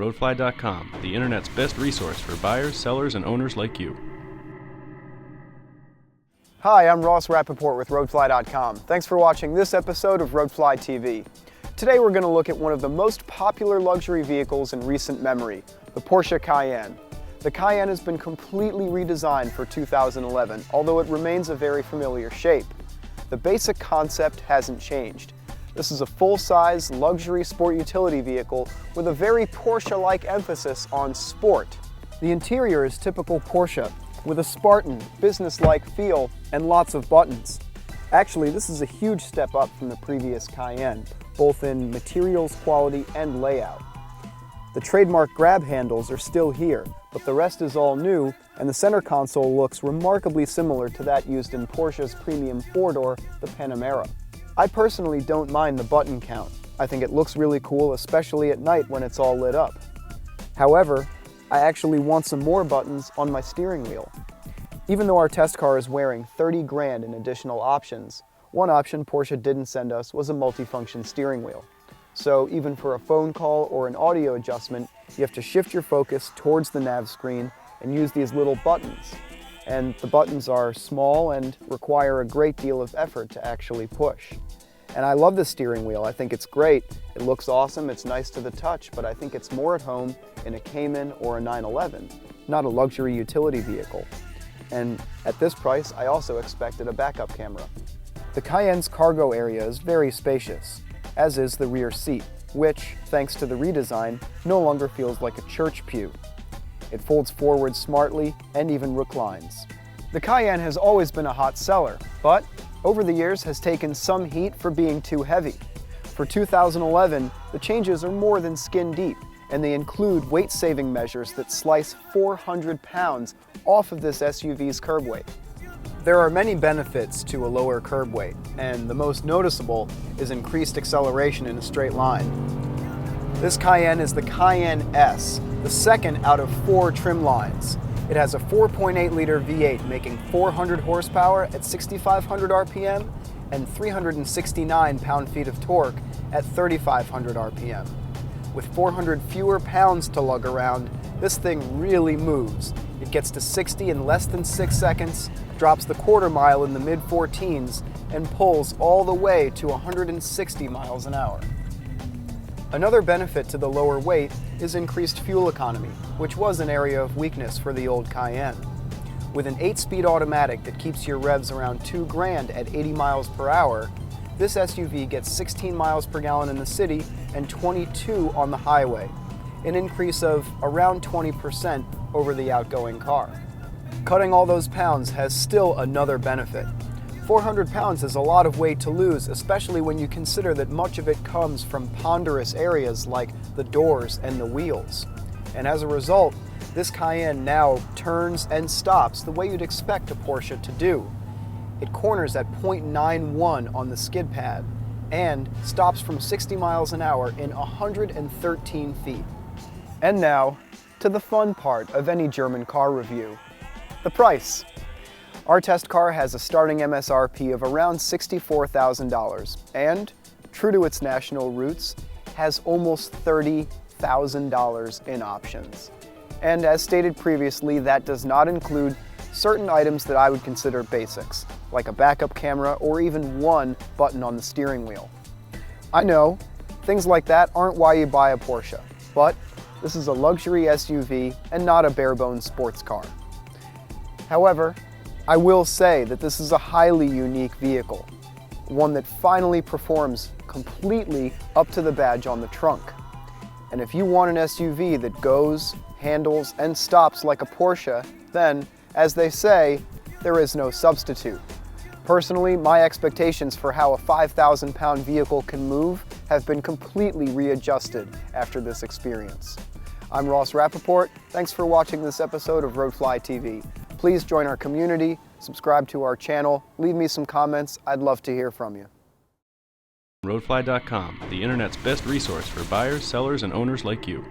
RoadflyTV.com, the internet's best resource for buyers, sellers, and owners like you. Hi, I'm Rapoport with RoadflyTV.com. Thanks for watching this episode of RoadflyTV. Today we're going to look at one of the most popular luxury vehicles in recent memory, the Porsche Cayenne. The Cayenne has been completely redesigned for 2011, although it remains a very familiar shape. The basic concept hasn't changed. This is a full-size, luxury sport utility vehicle with a very Porsche-like emphasis on sport. The interior is typical Porsche, with a Spartan, business-like feel and lots of buttons. Actually, this is a huge step up from the previous Cayenne, both in materials quality and layout. The trademark grab handles are still here, but the rest is all new, and the center console looks remarkably similar to that used in Porsche's premium four-door, the Panamera. I personally don't mind the button count. I think it looks really cool, especially at night when it's all lit up. However, I actually want some more buttons on my steering wheel. Even though our test car is wearing 30 grand in additional options, one option Porsche didn't send us was a multifunction steering wheel. So even for a phone call or an audio adjustment, you have to shift your focus towards the nav screen and use these little buttons. And the buttons are small and require a great deal of effort to actually push. And I love the steering wheel. I think it's great. It looks awesome, it's nice to the touch, but I think it's more at home in a Cayman or a 911, not a luxury utility vehicle. And at this price, I also expected a backup camera. The Cayenne's cargo area is very spacious, as is the rear seat, which, thanks to the redesign, no longer feels like a church pew. It folds forward smartly and even reclines. The Cayenne has always been a hot seller, but over the years has taken some heat for being too heavy. For 2011, the changes are more than skin deep, and they include weight-saving measures that slice 400 pounds off of this SUV's curb weight. There are many benefits to a lower curb weight, and the most noticeable is increased acceleration in a straight line. This Cayenne is the Cayenne S, the second out of 4 trim lines. It has a 4.8-liter V8 making 400 horsepower at 6,500 RPM and 369 pound-feet of torque at 3,500 RPM. With 400 fewer pounds to lug around, this thing really moves. It gets to 60 in less than 6 seconds, drops the quarter mile in the mid-14s, and pulls all the way to 160 miles an hour. Another benefit to the lower weight is increased fuel economy, which was an area of weakness for the old Cayenne. With an 8-speed automatic that keeps your revs around 2 grand at 80 miles per hour, this SUV gets 16 miles per gallon in the city and 22 on the highway, an increase of around 20% over the outgoing car. Cutting all those pounds has still another benefit. 400 pounds is a lot of weight to lose, especially when you consider that much of it comes from ponderous areas like the doors and the wheels. And as a result, this Cayenne now turns and stops the way you'd expect a Porsche to do. It corners at 0.91 on the skid pad and stops from 60 miles an hour in 113 feet. And now, to the fun part of any German car review, the price. Our test car has a starting MSRP of around $64,000 and, true to its national roots, has almost $30,000 in options. And as stated previously, that does not include certain items that I would consider basics, like a backup camera or even one button on the steering wheel. I know, things like that aren't why you buy a Porsche, but this is a luxury SUV and not a bare-bones sports car. However, I will say that this is a highly unique vehicle, one that finally performs completely up to the badge on the trunk. And if you want an SUV that goes, handles, and stops like a Porsche, then, as they say, there is no substitute. Personally, my expectations for how a 5,000-pound vehicle can move have been completely readjusted after this experience. I'm Rapoport. Thanks for watching this episode of RoadflyTV. Please join our community, subscribe to our channel, leave me some comments. I'd love to hear from you. RoadflyTV.com, the internet's best resource for buyers, sellers, and owners like you.